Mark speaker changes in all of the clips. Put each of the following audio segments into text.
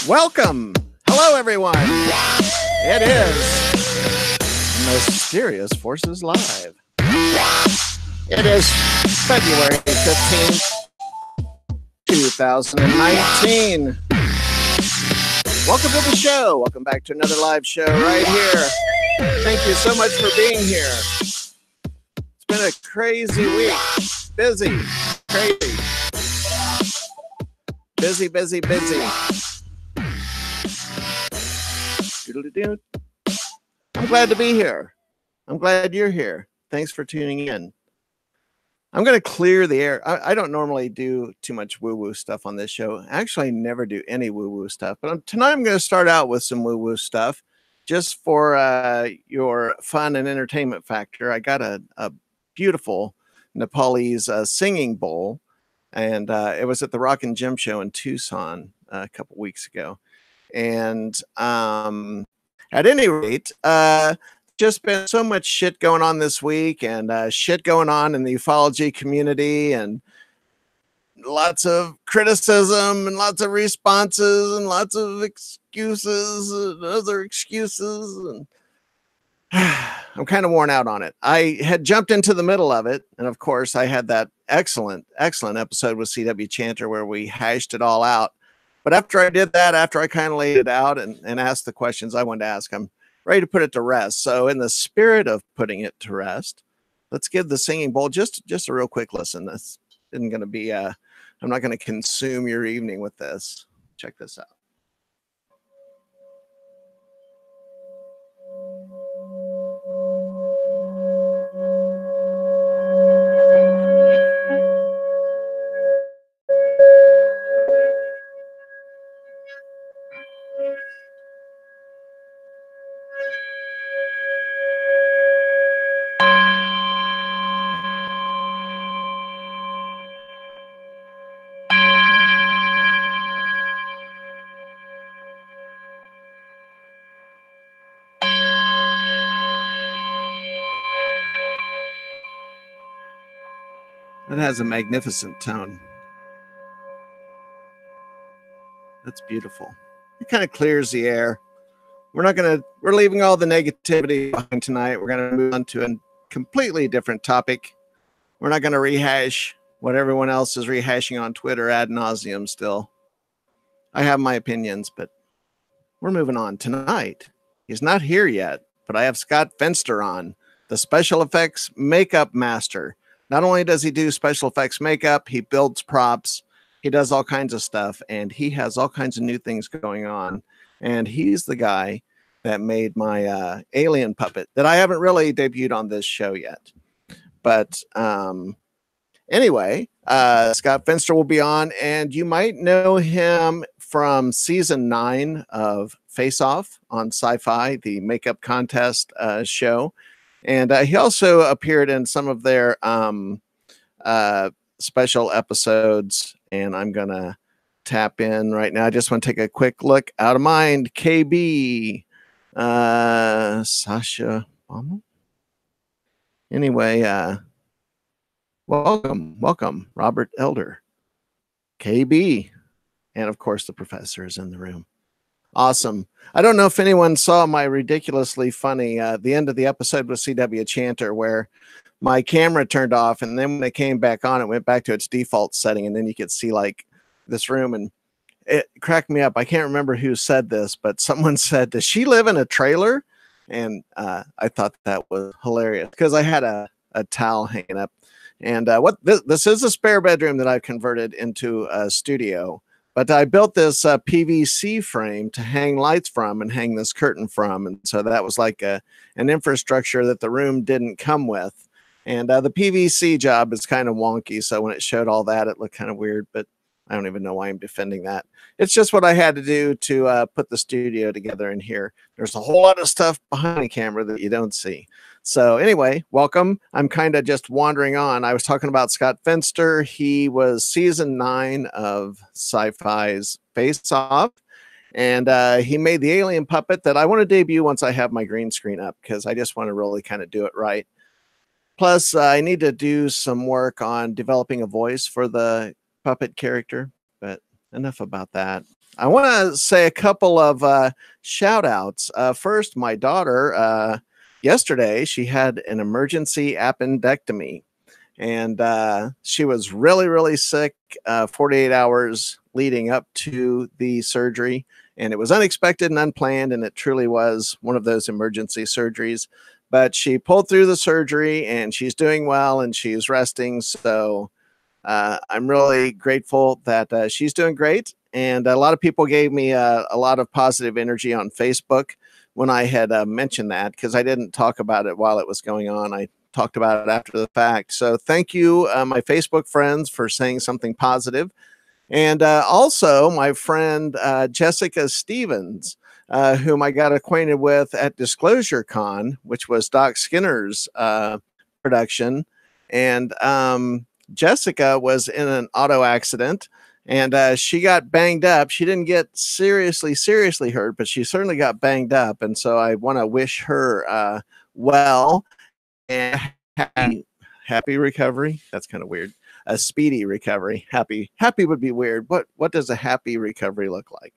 Speaker 1: Welcome. Hello, everyone. It is Mysterious Forces Live. It is February 15th, 2019. Welcome to the show. Welcome back to another live show right here. Thank you so much for being here. It's been a crazy week. Busy. Crazy. Busy. I'm glad to be here. I'm glad you're here. Thanks for tuning in. I'm going to clear the air. I don't normally do too much woo-woo stuff on this show. Actually, I never do any woo-woo stuff. But tonight I'm going to start out with some woo-woo stuff just for your fun and entertainment factor. I got a beautiful Nepalese singing bowl, and it was at the Rock and Gym show in Tucson a couple weeks ago. And at any rate, just been so much shit going on this week, and shit going on in the ufology community, and lots of criticism and lots of responses and lots of excuses and other excuses. And I'm kind of worn out on it. I had jumped into the middle of it. And of course, I had that excellent episode with CW Chanter where we hashed it all out. But after I did that, after I kind of laid it out and asked the questions I wanted to ask, I'm ready to put it to rest. So in the spirit of putting it to rest, let's give the singing bowl just a real quick listen. This isn't going to be, I'm not going to consume your evening with this. Check this out. It has a magnificent tone. That's beautiful. It kind of clears the air. We're leaving all the negativity behind tonight. We're going to move on to a completely different topic. We're not going to rehash what everyone else is rehashing on Twitter ad nauseum still. I have my opinions, but we're moving on. Tonight, he's not here yet, but I have Scott Fensterer on, the special effects makeup master. Not only does he do special effects makeup, he builds props, he does all kinds of stuff, and he has all kinds of new things going on. And he's the guy that made my alien puppet that I haven't really debuted on this show yet. But anyway, Scott Fensterer will be on, and you might know him from season 9 of Face Off on Sci-Fi, the makeup contest show. And he also appeared in some of their special episodes. And I'm going to tap in right now. I just want to take a quick look. Out of Mind, KB, Sasha Baumel. Anyway, welcome, Robert Elder, KB, and of course the professor is in the room. Awesome. I don't know if anyone saw my ridiculously funny the end of the episode with CW Chanter where my camera turned off, and then when it came back on, it went back to its default setting, and then you could see like this room, and it cracked me up. I can't remember who said this, but someone said, "Does she live in a trailer?" And I thought that was hilarious because I had a towel hanging up. And this is a spare bedroom that I've converted into a studio. But I built this PVC frame to hang lights from and hang this curtain from. And so that was like an infrastructure that the room didn't come with. And the PVC job is kind of wonky. So when it showed all that, it looked kind of weird. But I don't even know why I'm defending that. It's just what I had to do to put the studio together in here. There's a whole lot of stuff behind the camera that you don't see. So anyway, welcome. I'm kind of just wandering on. I was talking about Scott Fensterer. He was season 9 of Sci-Fi's Face Off. And he made the alien puppet that I want to debut once I have my green screen up, because I just want to really kind of do it right. Plus, I need to do some work on developing a voice for the puppet character, but enough about that. I want to say a couple of shout outs. First, my daughter, yesterday, she had an emergency appendectomy, and she was really, really sick 48 hours leading up to the surgery. And it was unexpected and unplanned, and it truly was one of those emergency surgeries. But she pulled through the surgery, and she's doing well, and she's resting. So I'm really grateful that she's doing great. And a lot of people gave me a lot of positive energy on Facebook when I had mentioned that, because I didn't talk about it while it was going on. I talked about it after the fact. So thank you, my Facebook friends, for saying something positive. And also my friend Jessica Stevens, whom I got acquainted with at Disclosure Con, which was Doc Skinner's production. And Jessica was in an auto accident, and she got banged up. She didn't get seriously hurt, but she certainly got banged up. And so I want to wish her well and happy recovery. That's kind of weird. A speedy recovery. Happy would be weird. What does a happy recovery look like?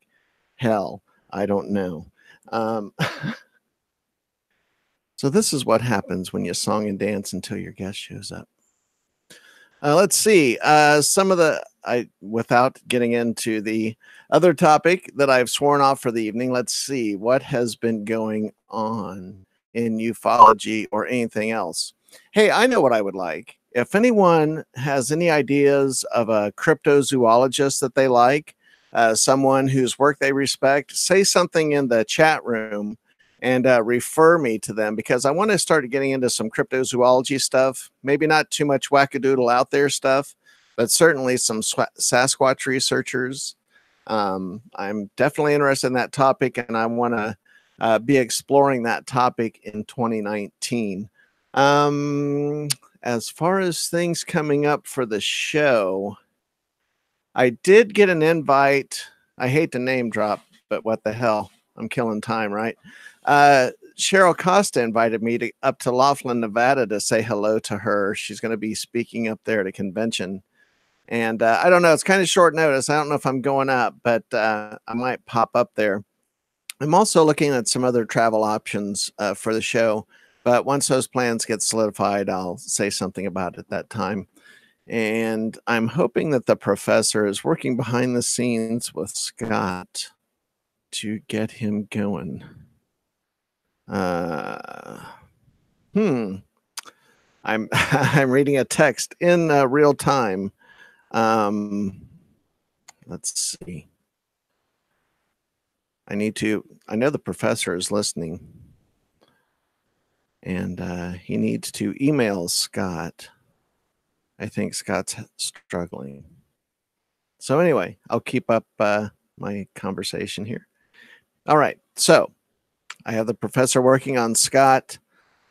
Speaker 1: Hell, I don't know. So this is what happens when you song and dance until your guest shows up. Let's see. Some of the without getting into the other topic that I've sworn off for the evening. Let's see what has been going on in ufology or anything else. Hey, I know what I would like. If anyone has any ideas of a cryptozoologist that they like, someone whose work they respect, say something in the chat room and refer me to them, because I want to start getting into some cryptozoology stuff. Maybe not too much wackadoodle out there stuff, but certainly some Sasquatch researchers. I'm definitely interested in that topic, and I want to be exploring that topic in 2019. As far as things coming up for the show, I did get an invite. I hate to name drop, but what the hell? I'm killing time, right? Cheryl Costa invited me up to Laughlin, Nevada to say hello to her. She's going to be speaking up there at a convention. And I don't know. It's kind of short notice. I don't know if I'm going up, but I might pop up there. I'm also looking at some other travel options for the show. But once those plans get solidified, I'll say something about it at that time. And I'm hoping that the professor is working behind the scenes with Scott to get him going. I'm I'm reading a text in real time. Let's see. I know the professor is listening, and he needs to email Scott. I think Scott's struggling. So anyway, I'll keep up my conversation here. All right. So I have the professor working on Scott.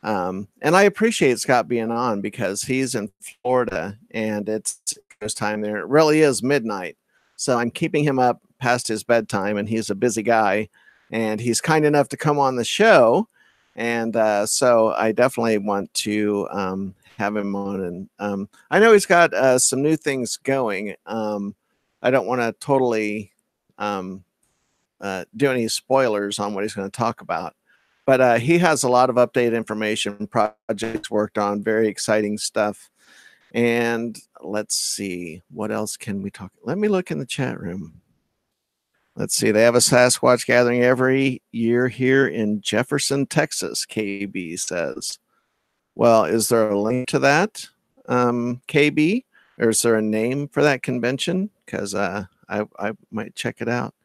Speaker 1: And I appreciate Scott being on because he's in Florida and it's his time there. It really is midnight. So I'm keeping him up past his bedtime, and he's a busy guy, and he's kind enough to come on the show. And so I definitely want to have him on. And I know he's got some new things going. I don't want to totally do any spoilers on what he's going to talk about. But he has a lot of updated information, projects worked on, very exciting stuff. And let's see, what else can we talk? Let me look in the chat room. Let's see, they have a Sasquatch gathering every year here in Jefferson, Texas, KB says. Well, is there a link to that, KB? Or is there a name for that convention? Because I might check it out.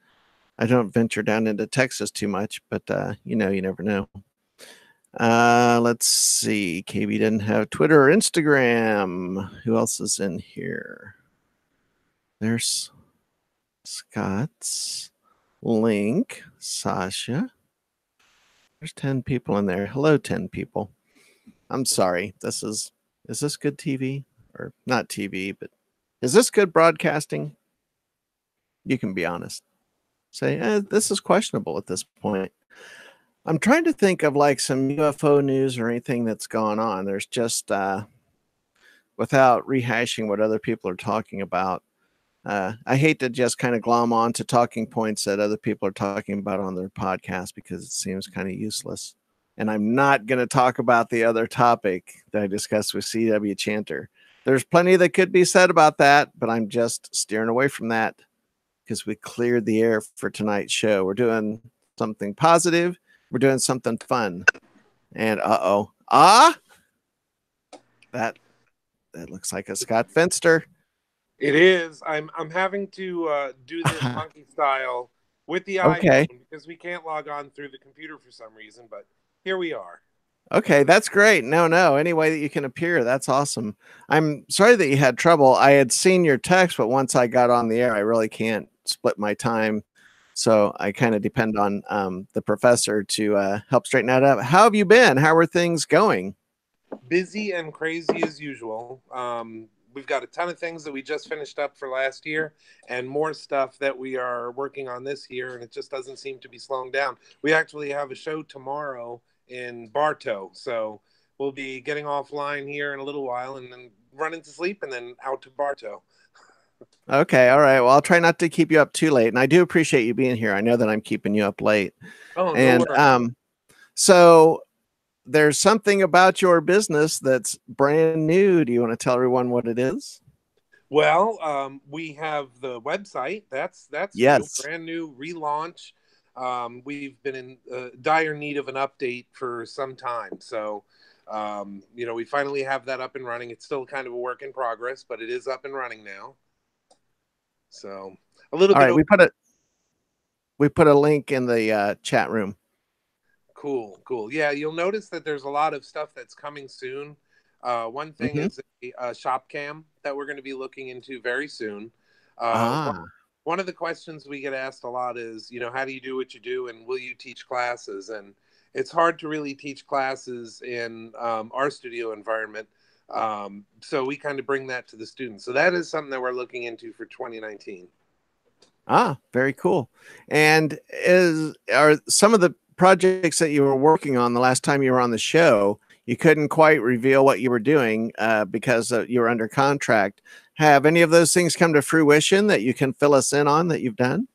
Speaker 1: I don't venture down into Texas too much, but you never know. Let's see. KB didn't have Twitter or Instagram. Who else is in here? There's Scott's link. Sasha. There's 10 people in there. Hello, 10 people. I'm sorry. Is this good TV? Or not TV, but is this good broadcasting? You can be honest. Say, this is questionable at this point. I'm trying to think of like some UFO news or anything that's gone on. There's just, without rehashing what other people are talking about, I hate to just kind of glom on to talking points that other people are talking about on their podcast because it seems kind of useless. And I'm not going to talk about the other topic that I discussed with C.W. Chanter. There's plenty that could be said about that, but I'm just steering away from that because we cleared the air for tonight's show. We're doing something positive. We're doing something fun. And that looks like a Scott Fenster.
Speaker 2: It is. I'm having to do this monkey style with the
Speaker 1: Okay.
Speaker 2: iPhone because we can't log on through the computer for some reason, but here we are.
Speaker 1: Okay, that's great. No, any way that you can appear, that's awesome. I'm sorry that you had trouble. I had seen your text, but once I got on the air, I really can't split my time. So I kind of depend on the professor to help straighten that up. How have you been? How are things going?
Speaker 2: Busy and crazy as usual. We've got a ton of things that we just finished up for last year and more stuff that we are working on this year, and it just doesn't seem to be slowing down. We actually have a show tomorrow in Bartow, so we'll be getting offline here in a little while and then running to sleep and then out to Bartow.
Speaker 1: Okay, all right. Well, I'll try not to keep you up too late, and I do appreciate you being here. I know that I'm keeping you up late,
Speaker 2: Oh, no
Speaker 1: and
Speaker 2: worries.
Speaker 1: so there's something about your business that's brand new. Do you want to tell everyone what it is?
Speaker 2: Well, we have the website. That's new,
Speaker 1: Yes.
Speaker 2: brand new relaunch. We've been in dire need of an update for some time, so we finally have that up and running. It's still kind of a work in progress, but it is up and running now. So a little
Speaker 1: All
Speaker 2: bit
Speaker 1: right. We put a link in the chat room.
Speaker 2: cool. Yeah, you'll notice that there's a lot of stuff that's coming soon. One thing
Speaker 1: Mm-hmm.
Speaker 2: is a shop cam that we're going to be looking into very soon. Uh,
Speaker 1: Ah,
Speaker 2: one of the questions we get asked a lot is, how do you do what you do and will you teach classes? And it's hard to really teach classes in our studio environment. So we kind of bring that to the students. So that is something that we're looking into for 2019.
Speaker 1: very cool. And are some of the projects that you were working on the last time you were on the show, you couldn't quite reveal what you were doing because you were under contract. Have any of those things come to fruition that you can fill us in on that you've done?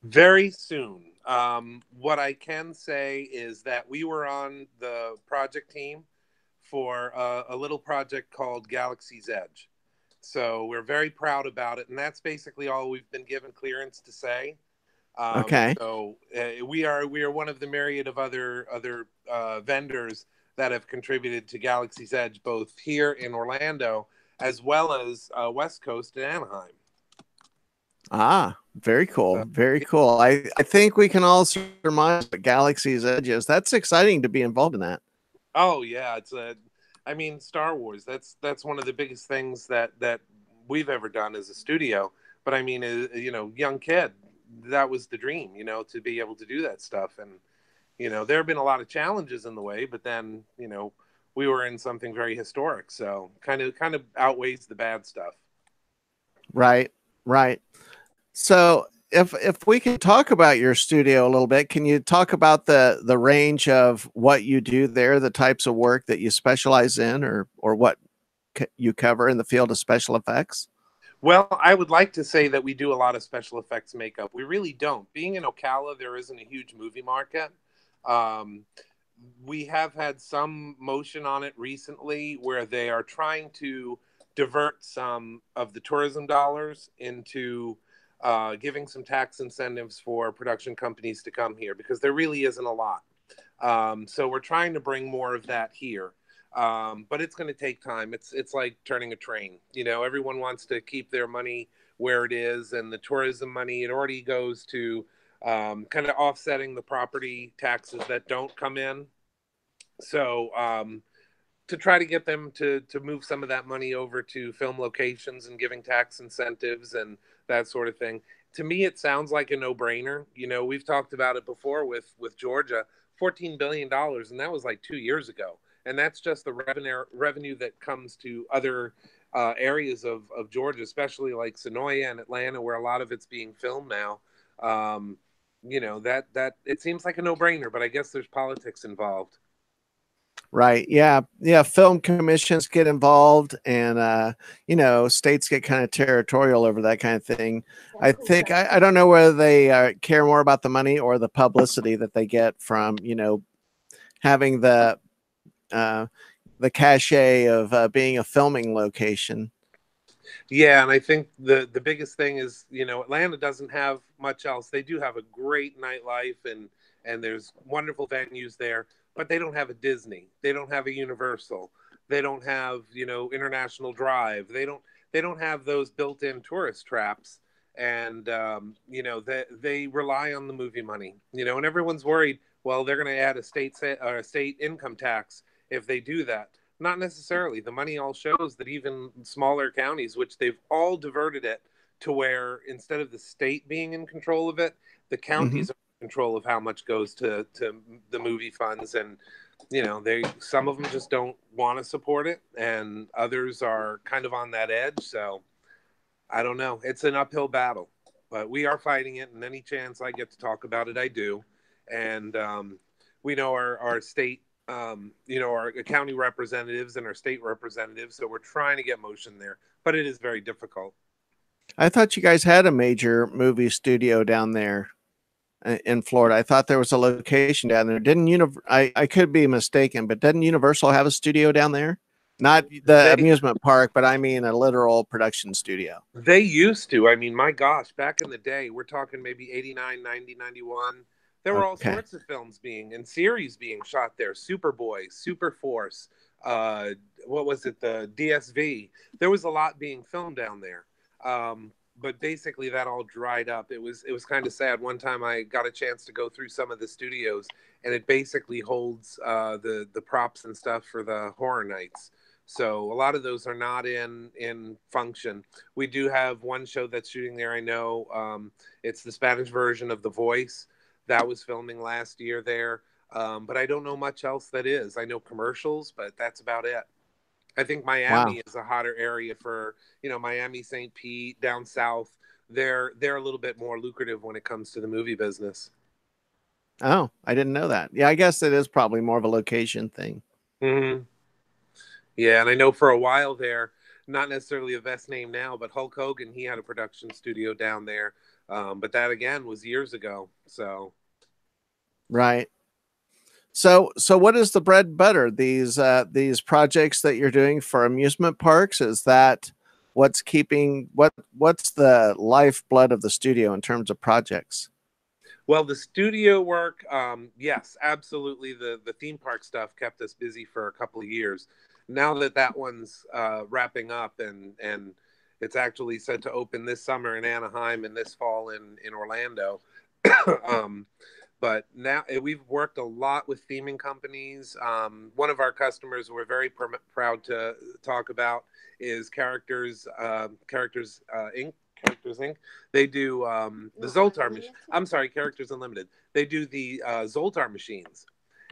Speaker 2: Very soon. What I can say is that we were on the project team for a little project called Galaxy's Edge. So we're very proud about it, and that's basically all we've been given clearance to say.
Speaker 1: Okay.
Speaker 2: We are one of the myriad of other vendors that have contributed to Galaxy's Edge, both here in Orlando as well as West Coast in Anaheim.
Speaker 1: Very cool.
Speaker 2: So,
Speaker 1: Very cool. I think we can all surmise what Galaxy's Edge is. That's exciting to be involved in that.
Speaker 2: oh yeah, I mean, Star Wars. That's one of the biggest things that we've ever done as a studio. But I mean, young kid, that was the dream, to be able to do that stuff. And there have been a lot of challenges in the way, but then we were in something very historic, so kind of outweighs the bad stuff.
Speaker 1: Right. Right. So if we can talk about your studio a little bit, can you talk about the range of what you do there, the types of work that you specialize in, or what you cover in the field of special effects?
Speaker 2: Well, I would like to say that we do a lot of special effects makeup. We really don't. Being in Ocala, there isn't a huge movie market. Um, we have had some motion on it recently where they are trying to divert some of the tourism dollars into giving some tax incentives for production companies to come here because there really isn't a lot. So we're trying to bring more of that here. But it's going to take time. It's like turning a train. Everyone wants to keep their money where it is, and the tourism money it already goes to kind of offsetting the property taxes that don't come in. So to try to get them to move some of that money over to film locations and giving tax incentives and that sort of thing. To me, it sounds like a no-brainer. We've talked about it before with Georgia, $14 billion, and that was like 2 years ago. And that's just the revenue that comes to other areas of Georgia, especially like Sonoya and Atlanta, where a lot of it's being filmed now. That it seems like a no-brainer, but I guess there's politics involved.
Speaker 1: Right. Yeah. Yeah. Film commissions get involved, and states get kind of territorial over that kind of thing. I think I don't know whether they care more about the money or the publicity that they get from having uh, the cachet of being a filming location.
Speaker 2: Yeah, and I think the biggest thing is, Atlanta doesn't have much else. They do have a great nightlife, and there's wonderful venues there, but they don't have a Disney. They don't have a Universal. They don't have, International Drive. They don't have those built-in tourist traps, and they rely on the movie money. And everyone's worried. Well, they're going to add a state income tax if they do that. Not necessarily. The money all shows that even smaller counties, which they've all diverted it to where instead of the state being in control of it, the
Speaker 1: Hmm.
Speaker 2: counties are in control of how much goes to the movie funds. And they some of them just don't want to support it, and others are kind of on that edge. So I don't know. It's an uphill battle, but we are fighting it. And any chance I get to talk about it, I do. And we know our state, our county representatives and our state representatives. So we're trying to get motion there, but it is very difficult.
Speaker 1: I thought you guys had a major movie studio down there in Florida. I thought there was a location down there. Didn't I could be mistaken, but didn't Universal have a studio down there? Not the
Speaker 2: They
Speaker 1: amusement park, but I mean a literal production studio.
Speaker 2: they used to. I mean, my gosh, back in the day, we're talking maybe 89, 90, 91. There were all
Speaker 1: Okay.
Speaker 2: sorts of films being and series being shot there. Superboy, Super Force, uh, what was it? The DSV. There was a lot being filmed down there. But basically that all dried up. It was kind of sad. One time I got a chance to go through some of the studios, and it basically holds the props and stuff for the horror nights. So a lot of those are not in function. We do have one show that's shooting there. I know it's the Spanish version of The Voice that was filming last year there. But I don't know much else that is. I know commercials, but that's about it. I think
Speaker 1: Wow.
Speaker 2: Miami is a hotter area for Miami, St. Pete, down south. They're a little bit more lucrative when it comes to the movie business.
Speaker 1: Oh, I didn't know that. Yeah, I guess it is probably more of a location thing.
Speaker 2: Hmm. Yeah, and I know for a while there, not necessarily the best name now, but Hulk Hogan, he had a production studio down there. But that again was years ago. So
Speaker 1: Right. So what is the bread and butter? These projects that you're doing for amusement parks, is that what's keeping what's the lifeblood of the studio in terms of projects?
Speaker 2: well, the studio work, yes, absolutely. The theme park stuff kept us busy for a couple of years. Now that that one's wrapping up, and it's actually set to open this summer in Anaheim and this fall in Orlando. um, but now we've worked a lot with theming companies. One of our customers we're very proud to talk about is Characters Inc. They do the Zoltar machine. I'm sorry, Characters Unlimited. They do the Zoltar machines,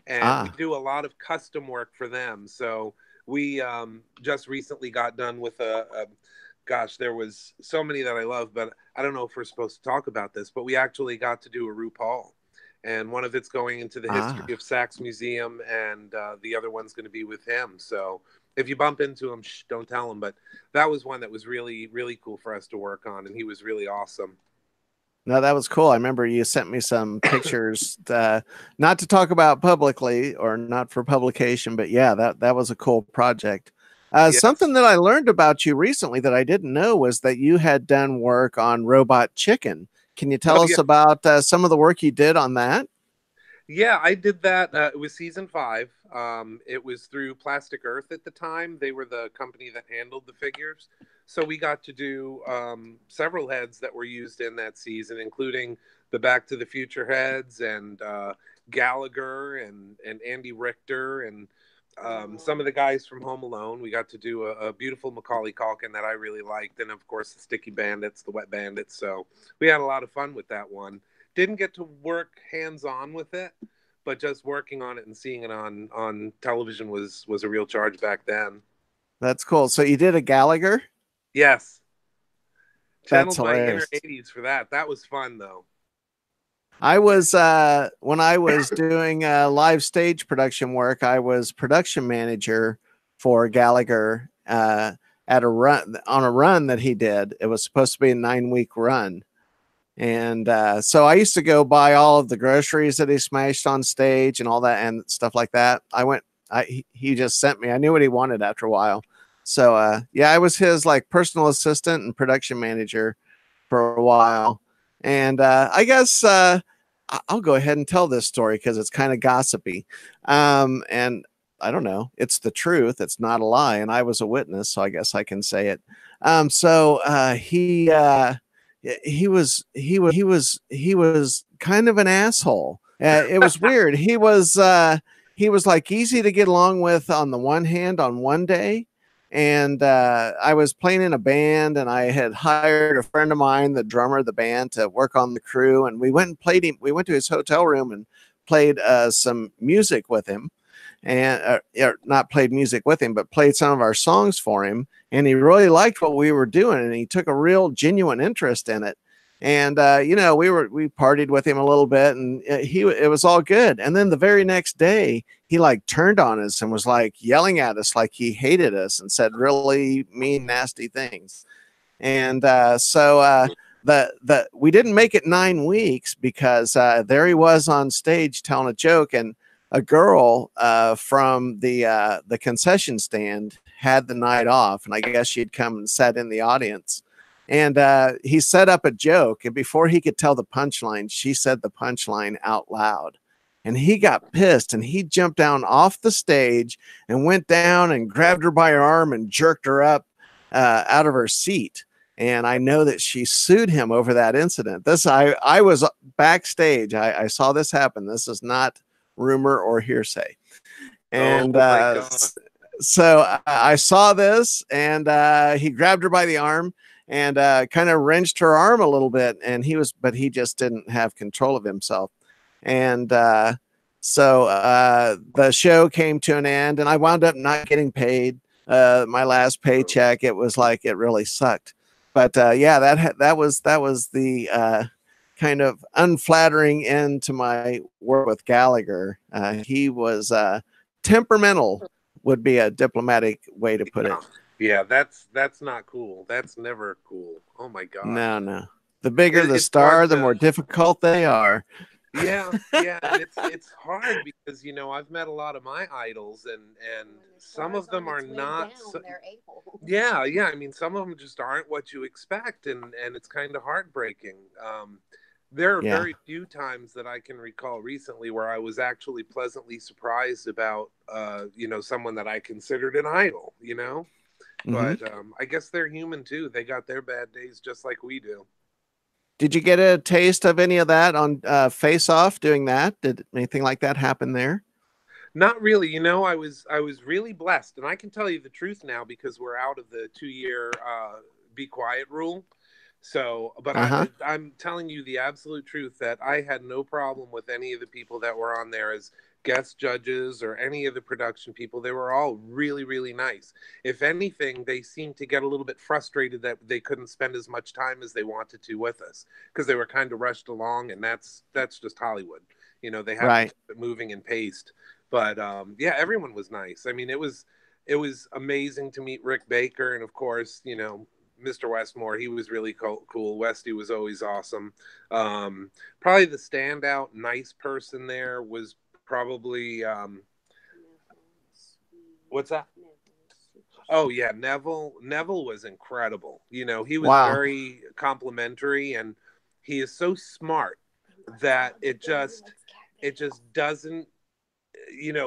Speaker 2: and we
Speaker 1: Ah,
Speaker 2: do a lot of custom work for them. So we just recently got done with gosh, there was so many that I love, but I don't know if we're supposed to talk about this, but we actually got to do a RuPaul. And one of it's going into the history
Speaker 1: ah.
Speaker 2: of Saks Museum, and the other one's going to be with him. So if you bump into him, don't tell him. But that was one that was really, really cool for us to work on, and he was really awesome.
Speaker 1: No, that was cool. I remember you sent me some pictures, not to talk about publicly or not for publication, but yeah, that was a cool project.
Speaker 2: Yes.
Speaker 1: Something that I learned about you recently that I didn't know was that you had done work on Robot Chicken. Can you
Speaker 2: Oh
Speaker 1: tell us
Speaker 2: yeah.
Speaker 1: about some of the work you did on that?
Speaker 2: Yeah, I did that. It was season 5. It was through Plastic Earth at the time. They were the company that handled the figures. So we got to do several heads that were used in that season, including the Back to the Future heads and Gallagher and Andy Richter and some of the guys from Home Alone. We got to do a beautiful Macaulay Culkin that I really liked, and of course the Sticky Bandits, the Wet Bandits. So we had a lot of fun with that one. Didn't get to work hands on with it, but just working on it and seeing it on television was a real charge back then.
Speaker 1: That's cool. So you did a Gallagher?
Speaker 2: Yes,
Speaker 1: That's
Speaker 2: channeled my inner
Speaker 1: hilarious.
Speaker 2: '80s for that. That was fun though.
Speaker 1: I was when I was doing live stage production work, I was production manager for Gallagher at a run on a run that he did. It was supposed to be a 9-week run. And so I used to go buy all of the groceries that he smashed on stage and all that and stuff like that. He just sent me. I knew what he wanted after a while. So yeah, I was his like personal assistant and production manager for a while. And I guess I'll go ahead and tell this story because it's kind of gossipy. And I don't know, it's the truth. It's not a lie. And I was a witness, so I guess I can say it. He was kind of an asshole. It was weird. He was like easy to get along with on the one hand on one day, and I was playing in a band, and I had hired a friend of mine, the drummer of the band, to work on the crew, and we went and played him. We went to his hotel room and played some music with him, and not played music with him, but played some of our songs for him. And he really liked what we were doing, and he took a real genuine interest in it. And we partied with him a little bit, and it was all good. And then the very next day, he like turned on us and was like yelling at us like he hated us and said really mean, nasty things. And the we didn't make it 9 weeks because there he was on stage telling a joke, and a girl from the concession stand had the night off, and I guess she'd come and sat in the audience. And he set up a joke, and before he could tell the punchline, she said the punchline out loud. And he got pissed, and he jumped down off the stage and went down and grabbed her by her arm and jerked her up out of her seat. And I know that she sued him over that incident. I was backstage. I saw this happen. This is not rumor or hearsay. And so I saw this, and he grabbed her by the arm and kind of wrenched her arm a little bit. And but he just didn't have control of himself. And so the show came to an end, and I wound up not getting paid my last paycheck. It was like it really sucked. But yeah, that was the kind of unflattering end to my work with Gallagher. He was temperamental, would be a diplomatic way to put it.
Speaker 2: Yeah, that's not cool. That's never cool. Oh my God.
Speaker 1: No. The bigger the star, the more difficult they are.
Speaker 2: Yeah. And it's hard because I've met a lot of my idols, and some of them are not. Yeah. I mean, some of them just aren't what you expect, and it's kind of heartbreaking. There are very few times that I can recall recently where I was actually pleasantly surprised about someone that I considered an idol. But I guess they're human too. They got their bad days just like we do.
Speaker 1: Did you get a taste of any of that on Face Off doing that? Did anything like that happen there?
Speaker 2: Not really. I was really blessed, and I can tell you the truth now because we're out of the 2-year be quiet rule. So, but I'm telling you the absolute truth that I had no problem with any of the people that were on there as guest judges or any of the production people. They were all really, really nice. If anything, they seemed to get a little bit frustrated that they couldn't spend as much time as they wanted to with us because they were kind of rushed along, and that's just Hollywood. They have to keep it moving and paced. But yeah, everyone was nice. I mean, it was amazing to meet Rick Baker, and of course, Mr. Westmore, he was really cool. Westy was always awesome. Probably the standout nice person there was probably what's that? Oh yeah, Neville was incredible. He was very complimentary, and he is so smart that it just doesn't,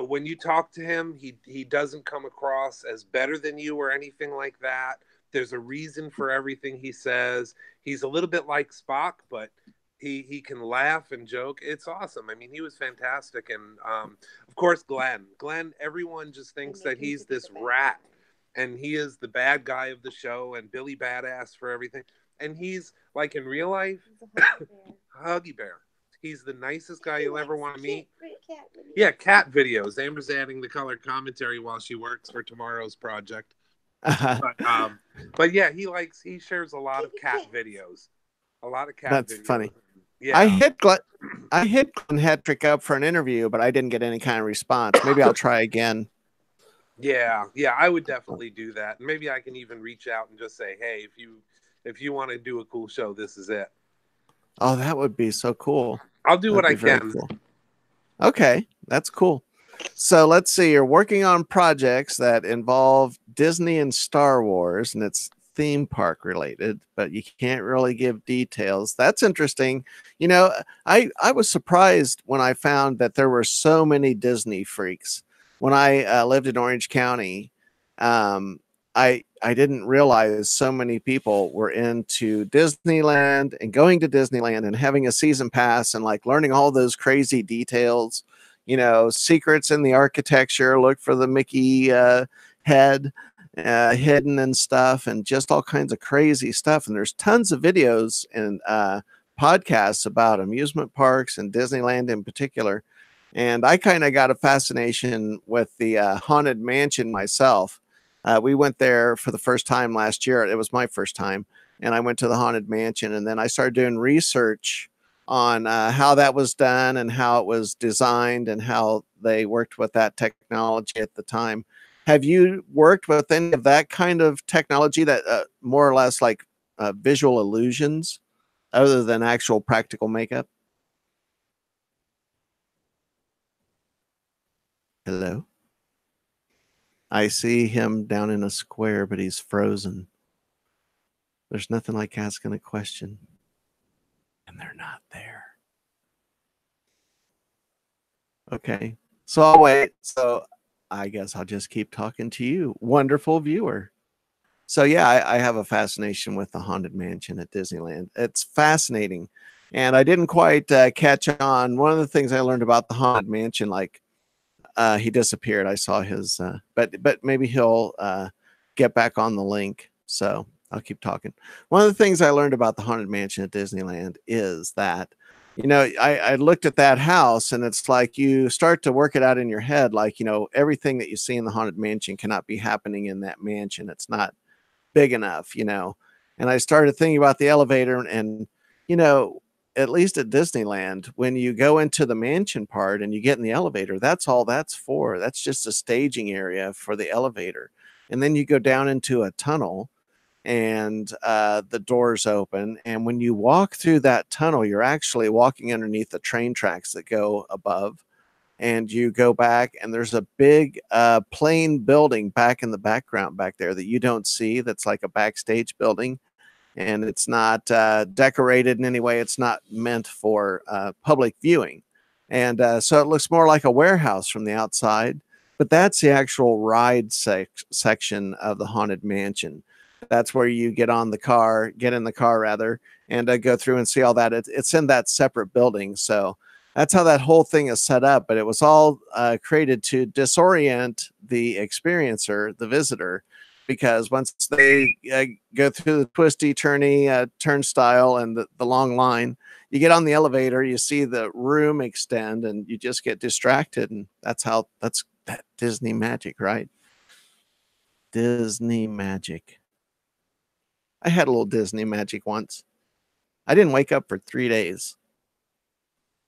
Speaker 2: when you talk to him, he doesn't come across as better than you or anything like that. There's a reason for everything he says. He's a little bit like Spock, but he can laugh and joke. It's awesome. I mean, he was fantastic. And of course, Glenn, everyone just thinks that he's this rat, and he is the bad guy of the show and Billy Badass for everything. And he's like in real life, Huggy Bear. He's the nicest guy you'll ever want to meet. Yeah, cat videos. Amber's adding the color commentary while she works for tomorrow's project. But yeah, he shares a lot of cat videos. A lot of cat videos.
Speaker 1: That's funny.
Speaker 2: Yeah.
Speaker 1: I hit Glenn Hetrick up for an interview, but I didn't get any kind of response. Maybe I'll try again.
Speaker 2: Yeah, I would definitely do that. Maybe I can even reach out and just say, "Hey, if you want to do a cool show, this is it."
Speaker 1: Oh, that would be so cool.
Speaker 2: I'll do
Speaker 1: That'd
Speaker 2: what I
Speaker 1: be very
Speaker 2: can.
Speaker 1: cool. Okay, that's cool. So let's see. You're working on projects that involve Disney and Star Wars, and it's theme park related, but you can't really give details. That's interesting. You know, I was surprised when I found that there were so many Disney freaks. When I lived in Orange County, um, I didn't realize so many people were into Disneyland and going to Disneyland and having a season pass and like learning all those crazy details, you know, secrets in the architecture, look for the Mickey head hidden and stuff, and just all kinds of crazy stuff. And there's tons of videos and podcasts about amusement parks and Disneyland in particular. And I kind of got a fascination with the Haunted Mansion myself. We went there for the first time last year. It was my first time. And I went to the Haunted Mansion, and then I started doing research on how that was done and how it was designed and how they worked with that technology at the time. Have you worked with any of that kind of technology that more or less like visual illusions other than actual practical makeup? Hello? I see him down in a square, but he's frozen. There's nothing like asking a question and they're not there. Okay. So I'll wait. So I guess I'll just keep talking to you, wonderful viewer. So yeah, I have a fascination with the Haunted Mansion at Disneyland. It's fascinating. And I didn't quite catch on. One of the things I learned about the Haunted Mansion, like he disappeared. I saw his, but maybe he'll get back on the link. So I'll keep talking. One of the things I learned about the Haunted Mansion at Disneyland is that, you know, I looked at that house and it's like you start to work it out in your head. Like, you know, everything that you see in the Haunted Mansion cannot be happening in that mansion. It's not big enough, you know. And I started thinking about the elevator and you know, at least at Disneyland, when you go into the mansion part and you get in the elevator, that's all that's for. That's just a staging area for the elevator. And then you go down into a tunnel and the doors open. And when you walk through that tunnel, you're actually walking underneath the train tracks that go above. And you go back, and there's a big plain building back in the background back there that you don't see. That's like a backstage building, and it's not decorated in any way. It's not meant for public viewing. And so it looks more like a warehouse from the outside, but that's the actual ride section of the Haunted Mansion. That's where you get in the car rather, and go through and see all that. It's in that separate building. So that's how that whole thing is set up. But it was all created to disorient the experiencer, the visitor, because once they go through the twisty, turny turnstile and the long line, you get on the elevator, you see the room extend, and you just get distracted. And that's that Disney magic, right? Disney magic. I had a little Disney magic once. I didn't wake up for 3 days.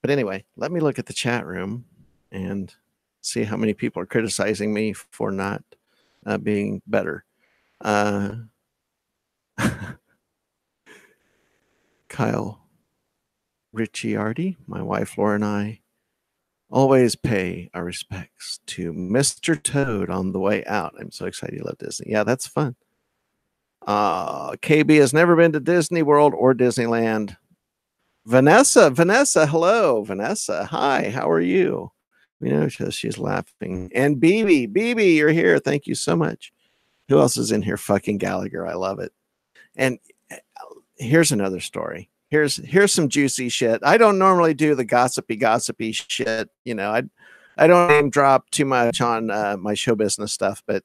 Speaker 1: But anyway, let me look at the chat room and see how many people are criticizing me for not being better. Kyle Ricciardi, my wife Laura and I always pay our respects to Mr. Toad on the way out. I'm so excited you love Disney. Yeah, that's fun. KB has never been to Disney World or Disneyland. Vanessa, hello. Vanessa, hi, how are you? You know, she's laughing. And BB, you're here. Thank you so much. Who else is in here? Fucking Gallagher. I love it. And here's another story. Here's some juicy shit. I don't normally do the gossipy shit. You know, I don't name drop too much on my show business stuff, but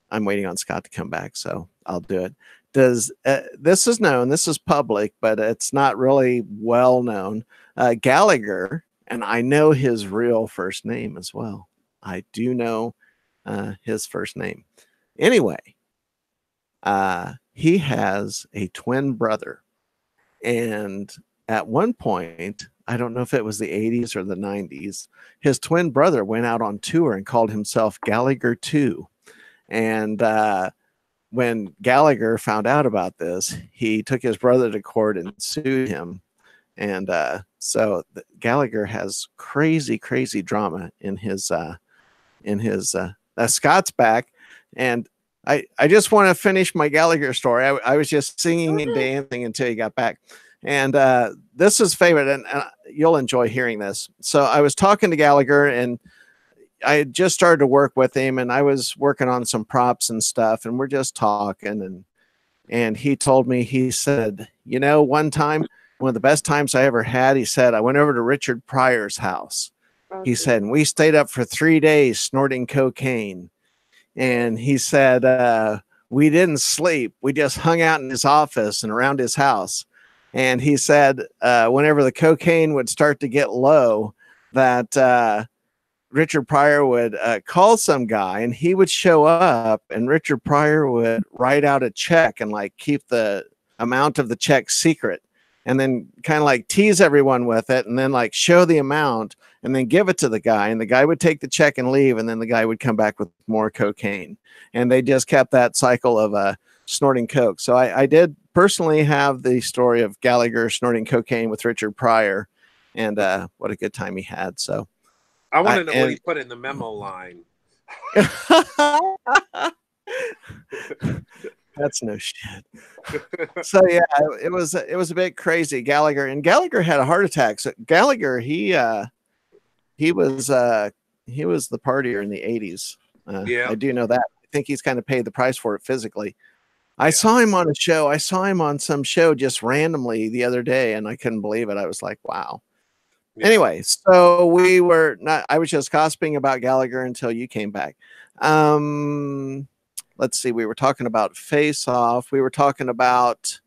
Speaker 1: I'm waiting on Scott to come back, so I'll do it. This is known, this is public, but it's not really well known. Gallagher, and I know his real first name as well. I do know his first name. Anyway, he has a twin brother, and at one point, I don't know if it was the 80s or the 90s, his twin brother went out on tour and called himself Gallagher 2. And when Gallagher found out about this, he took his brother to court and sued him. And so Gallagher has crazy, crazy drama in his Scott's back. And I just want to finish my Gallagher story. I was just singing and dancing until he got back. And this is favorite, and you'll enjoy hearing this. So I was talking to Gallagher, and I had just started to work with him, and I was working on some props and stuff, and we're just talking. And he told me, he said, you know, one time, one of the best times I ever had, he said, I went over to Richard Pryor's house. He said, and we stayed up for 3 days snorting cocaine. And he said, we didn't sleep. We just hung out in his office and around his house. And he said, whenever the cocaine would start to get low, that Richard Pryor would call some guy, and he would show up, and Richard Pryor would write out a check and like keep the amount of the check secret, and then kind of like tease everyone with it, and then like show the amount and then give it to the guy, and the guy would take the check and leave, and then the guy would come back with more cocaine. And they just kept that cycle of snorting coke. So I did personally have the story of Gallagher snorting cocaine with Richard Pryor, and what a good time he had. So
Speaker 2: I want to know what he put in the memo line.
Speaker 1: That's no shit. So yeah, it was a bit crazy. Gallagher had a heart attack. So Gallagher, he was the partier in the 80s.
Speaker 2: Yeah,
Speaker 1: I do know that. I think he's kind of paid the price for it physically. I saw him on a show. I saw him on some show just randomly the other day, and I couldn't believe it. I was like, wow. Yeah. Anyway, so I was just gossiping about Gallagher until you came back. Let's see. We were talking about Face Off. We were talking about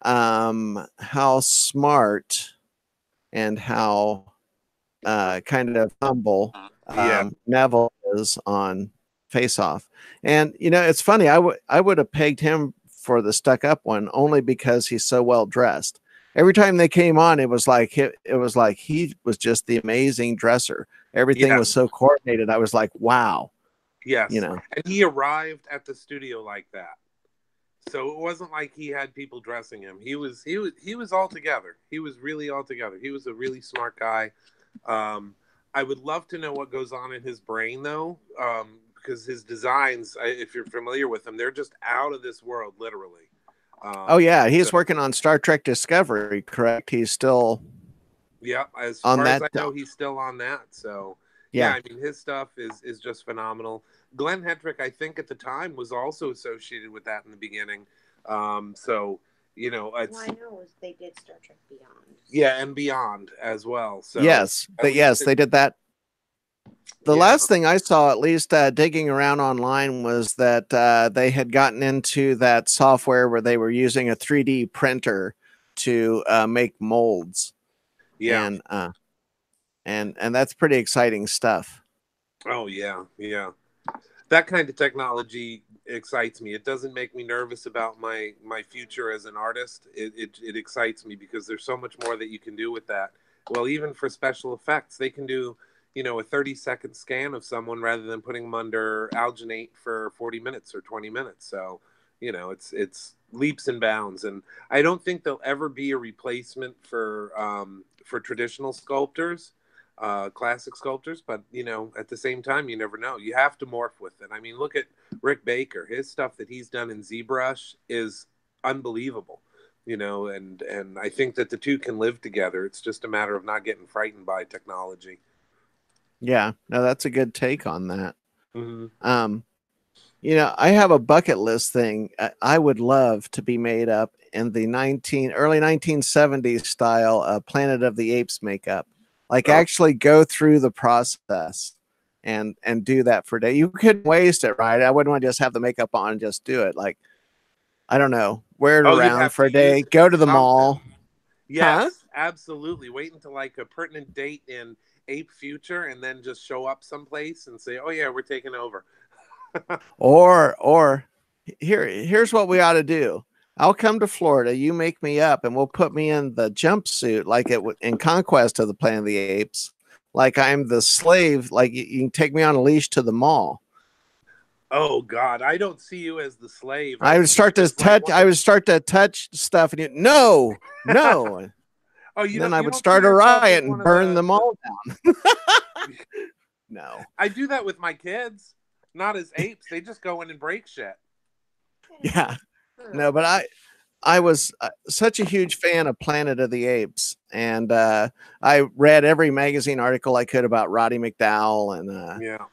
Speaker 1: how smart and how kind of humble Neville is on Face Off. And you know, it's funny, I would have pegged him for the stuck up one only because he's so well dressed. Every time they came on, it was like he was just the amazing dresser. Everything was so coordinated. I was like, wow.
Speaker 2: Yes.
Speaker 1: You know,
Speaker 2: and he arrived at the studio like that. So it wasn't like he had people dressing him. He was all together. He was really all together. He was a really smart guy. I would love to know what goes on in his brain, though, because his designs, if you're familiar with them, they're just out of this world, literally.
Speaker 1: Oh yeah, he's working on Star Trek Discovery, correct? He's still,
Speaker 2: as far as I know, he's still on that. So yeah, I mean, his stuff is just phenomenal. Glenn Hedrick, I think at the time, was also associated with that in the beginning. So you know,
Speaker 3: I know they did Star Trek Beyond.
Speaker 2: Yeah, and Beyond as well. So
Speaker 1: yes, they did that. The last thing I saw, at least digging around online, was that they had gotten into that software where they were using a 3D printer to make molds.
Speaker 2: Yeah,
Speaker 1: and that's pretty exciting stuff.
Speaker 2: Oh yeah, that kind of technology excites me. It doesn't make me nervous about my future as an artist. It excites me because there's so much more that you can do with that. Well, even for special effects, they can do, you know, a 30-second scan of someone rather than putting them under alginate for 40 minutes or 20 minutes. So, you know, it's leaps and bounds. And I don't think there'll ever be a replacement for traditional sculptors, classic sculptors. But, you know, at the same time, you never know. You have to morph with it. I mean, look at Rick Baker. His stuff that he's done in ZBrush is unbelievable. You know, and I think that the two can live together. It's just a matter of not getting frightened by technology.
Speaker 1: Yeah, no, that's a good take on that.
Speaker 2: Mm-hmm.
Speaker 1: You know, I have a bucket list thing. I would love to be made up in the early 1970s style Planet of the Apes makeup. Like actually go through the process and do that for a day. You couldn't waste it, right? I wouldn't want to just have the makeup on and just do it. Like, I don't know, wear it around for a day, go to the mall.
Speaker 2: Yes, absolutely. Wait until like a pertinent date in Ape Future and then just show up someplace and say, oh yeah, we're taking over.
Speaker 1: or here's what we ought to do. I'll come to Florida. You make me up, and we'll put me in the jumpsuit like in Conquest of the Planet of the Apes. Like I'm the slave. Like you can take me on a leash to the mall.
Speaker 2: Oh God, I don't see you as the slave.
Speaker 1: I would
Speaker 2: see
Speaker 1: start
Speaker 2: you
Speaker 1: to
Speaker 2: as like
Speaker 1: touch. I would start to touch stuff, and no, no.
Speaker 2: Oh,
Speaker 1: And then I
Speaker 2: you
Speaker 1: would
Speaker 2: don't see
Speaker 1: start a
Speaker 2: yourself as
Speaker 1: riot
Speaker 2: one
Speaker 1: and
Speaker 2: of
Speaker 1: burn them all down. No.
Speaker 2: I do that with my kids. Not as apes. They just go in and break shit.
Speaker 1: Yeah. No, but I was such a huge fan of Planet of the Apes, and I read every magazine article I could about Roddy McDowell,
Speaker 2: Yeah.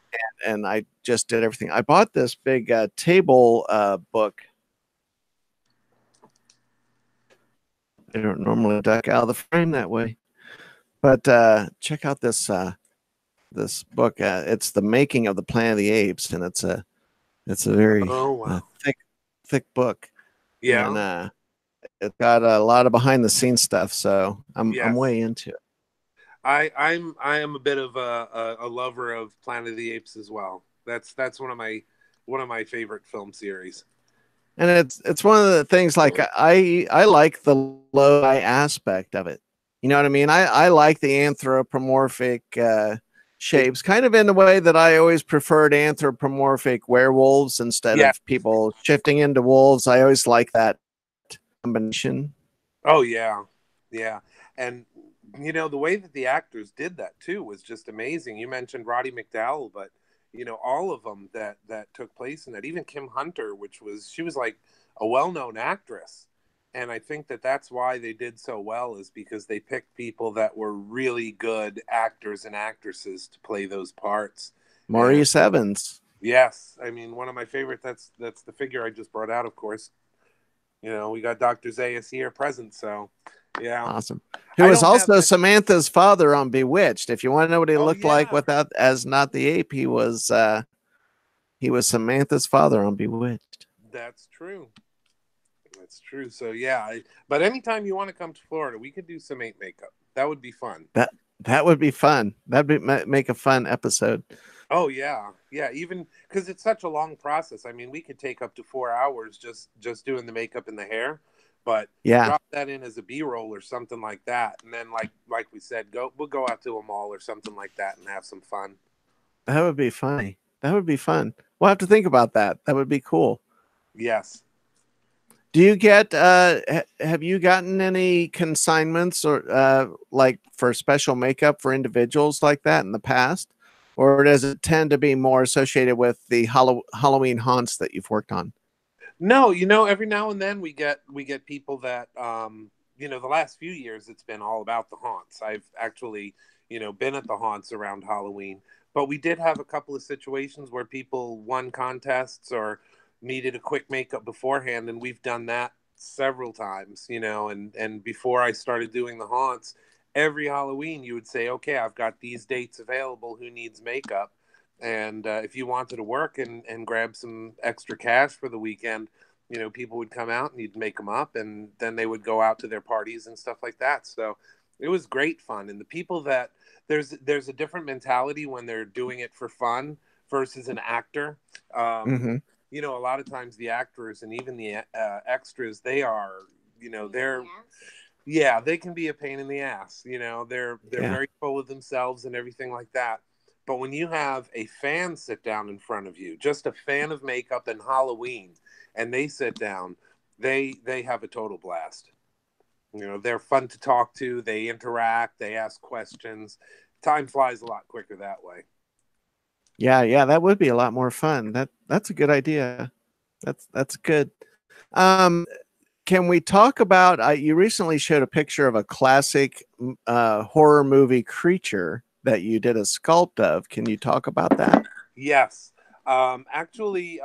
Speaker 1: and I just did everything. I bought this big table book. I don't normally duck out of the frame that way, but check out this book. It's the making of the Planet of the Apes, and it's a very
Speaker 2: wow.
Speaker 1: thick book,
Speaker 2: Yeah.
Speaker 1: and it's got a lot of behind the scenes stuff. So I'm
Speaker 2: Yes.
Speaker 1: way into it.
Speaker 2: I am a bit of a lover of Planet of the Apes as well. That's one of my favorite film series.
Speaker 1: And it's one of the things like I like the low-fi aspect of it. You know what I mean? I like the anthropomorphic shapes, kind of in the way that I always preferred anthropomorphic werewolves instead
Speaker 2: Yeah.
Speaker 1: of people shifting into wolves. I always like that combination.
Speaker 2: Oh yeah. Yeah. And the way that the actors did that too was just amazing. You mentioned Roddy McDowell, but all of them that took place in that, even Kim Hunter, she was like a well-known actress. And I think that's why they did so well, is because they picked people that were really good actors and actresses to play those parts.
Speaker 1: Maurice Evans.
Speaker 2: Yes. I mean, one of my favorite, that's the figure I just brought out, of course. We got Dr. Zayas here present, so yeah.
Speaker 1: Awesome. Who was also Samantha's father on Bewitched. If you want to know what he looked like without as not the ape, he was Samantha's father on Bewitched.
Speaker 2: That's true. That's true. So yeah, but anytime you want to come to Florida, we could do some ape makeup. That would be fun.
Speaker 1: That would be fun. That'd make a fun episode.
Speaker 2: Oh yeah, yeah. Even because it's such a long process. I mean, we could take up to 4 hours just doing the makeup and the hair. But drop that in as a B-roll or something like that, and then like we said, we'll go out to a mall or something like that and have some fun.
Speaker 1: That would be funny. That would be fun. We'll have to think about that. That would be cool.
Speaker 2: Yes.
Speaker 1: Do you get have you gotten any consignments or like for special makeup for individuals like that in the past? Or does it tend to be more associated with the Halloween haunts that you've worked on?
Speaker 2: No, every now and then we get people that the last few years it's been all about the haunts. I've actually, been at the haunts around Halloween, but we did have a couple of situations where people won contests or needed a quick makeup beforehand, and we've done that several times, and before I started doing the haunts, every Halloween you would say, okay, I've got these dates available, who needs makeup? And if you wanted to work and grab some extra cash for the weekend, people would come out and you'd make them up, and then they would go out to their parties and stuff like that. So it was great fun. And the people that there's a different mentality when they're doing it for fun versus an actor. A lot of times the actors and even the extras, they are, they can be a pain in the ass. They're very full of themselves and everything like that. But when you have a fan sit down in front of you, just a fan of makeup and Halloween, and they sit down, they have a total blast. They're fun to talk to. They interact. They ask questions. Time flies a lot quicker that way.
Speaker 1: Yeah, that would be a lot more fun. That's a good idea. That's good. Can we talk about? You recently showed a picture of a classic horror movie creature that you did a sculpt of. Can you talk about that?
Speaker 2: Yes. Actually,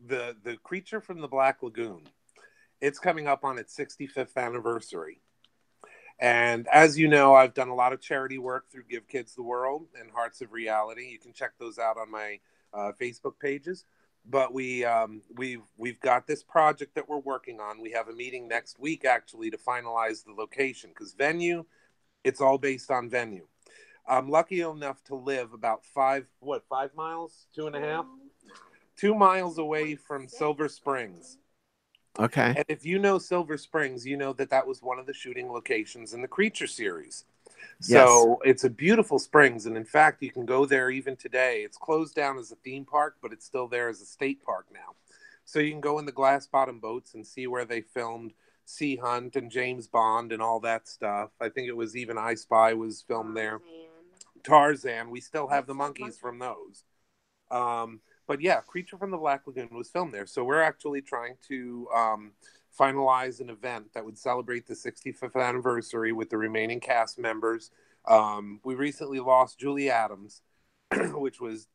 Speaker 2: the creature from the Black Lagoon, it's coming up on its 65th anniversary. And as you know, I've done a lot of charity work through Give Kids the World and Hearts of Reality. You can check those out on my Facebook pages. But we've got this project that we're working on. We have a meeting next week, actually, to finalize the location, because venue, it's all based on venue. I'm lucky enough to live about 5 miles, 2.5, 2 miles away from Silver Springs.
Speaker 1: Okay.
Speaker 2: And if you know Silver Springs, you know that that was one of the shooting locations in the Creature series.
Speaker 1: Yes.
Speaker 2: So it's a beautiful springs, and in fact, you can go there even today. It's closed down as a theme park, but it's still there as a state park now. So you can go in the glass bottom boats and see where they filmed Sea Hunt and James Bond and all that stuff. I think it was even I Spy was filmed there. Tarzan. We still have the monkeys from those. But yeah, Creature from the Black Lagoon was filmed there. So we're actually trying to finalize an event that would celebrate the 65th anniversary with the remaining cast members. We recently lost Julie Adams, which was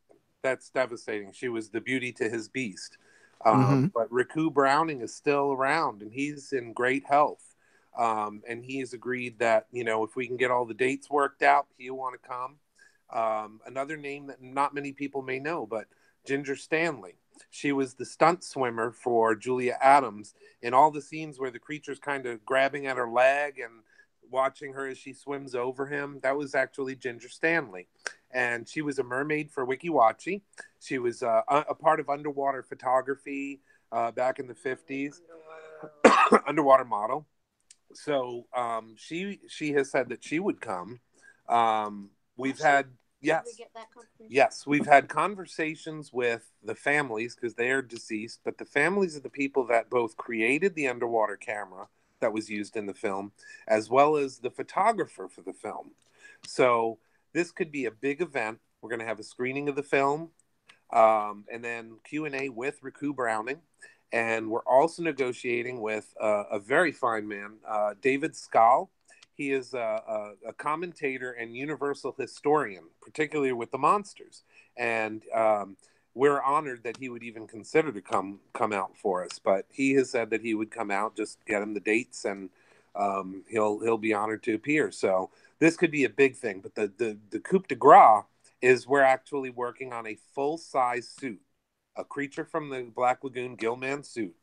Speaker 2: that's devastating. She was the beauty to his beast. But Riku Browning is still around, and he's in great health. And he has agreed that, you know, if we can get all the dates worked out, he'll want to come. Another name that not many people may know, but Ginger Stanley. She was the stunt swimmer for Julia Adams in all the scenes where the creature's kind of grabbing at her leg and watching her as she swims over him. That was actually Ginger Stanley. And she was a mermaid for Wiki Watchy. She was a part of underwater photography back in the 50s, underwater model. So she has said that she would come. We've had yes, we've had conversations with the families because they are deceased, but the families of the people that both created the underwater camera that was used in the film, as well as the photographer for the film. So this could be a big event. We're going to have a screening of the film, and then Q&A with Riku Browning. And we're also negotiating with a very fine man, David Skal. He is a commentator and universal historian, particularly with the monsters. And we're honored that he would even consider to come out for us. But he has said that he would come out, just get him the dates, and he'll be honored to appear. So this could be a big thing. But the coup de grace is we're actually working on a full-size suit, a Creature from the Black Lagoon Gilman suit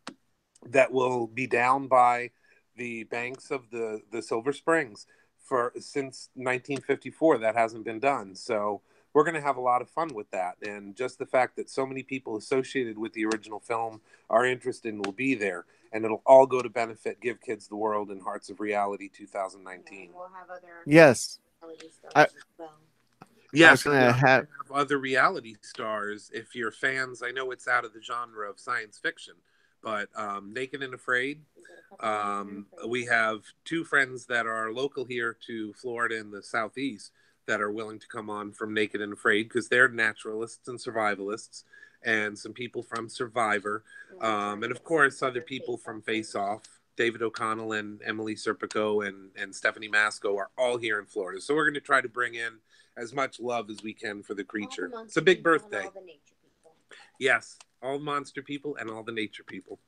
Speaker 2: that will be down by the banks of the Silver Springs for since 1954. That hasn't been done. So we're going to have a lot of fun with that. And just the fact that so many people associated with the original film are interested and will be there. And it'll all go to benefit Give Kids the World and Hearts of Reality 2019.
Speaker 3: Yeah, we'll have other
Speaker 1: yes.
Speaker 3: as well.
Speaker 2: Yes,
Speaker 1: I was gonna have
Speaker 2: other reality stars. If you're fans, I know it's out of the genre of science fiction, but Naked and Afraid. We have two friends that are local here to Florida in the Southeast that are willing to come on from Naked and Afraid because they're naturalists and survivalists, and some people from Survivor, and of course other people from Face Off. David O'Connell and Emily Serpico and Stephanie Masco are all here in Florida. So we're going to try to bring in as much love as we can for the creature. It's a big birthday. Yes, all monster people and all the nature people.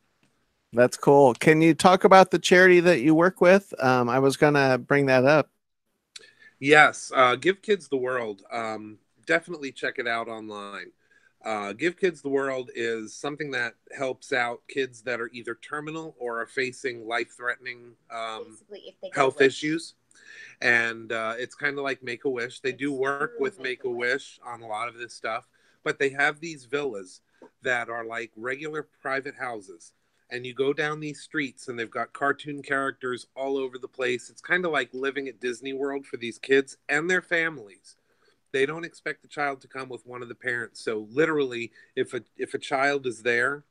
Speaker 1: That's cool. Can you talk about the charity that you work with? I was gonna bring that up.
Speaker 2: Yes, Give Kids the World. Definitely check it out online. Give Kids the World is something that helps out kids that are either terminal or are facing life-threatening health issues. And it's kind of like Make-A-Wish. They do work with Make-A-Wish on a lot of this stuff, but they have these villas that are like regular private houses. And you go down these streets and they've got cartoon characters all over the place. It's kind of like living at Disney World for these kids and their families. They don't expect the child to come with one of the parents. So literally, if a child is there,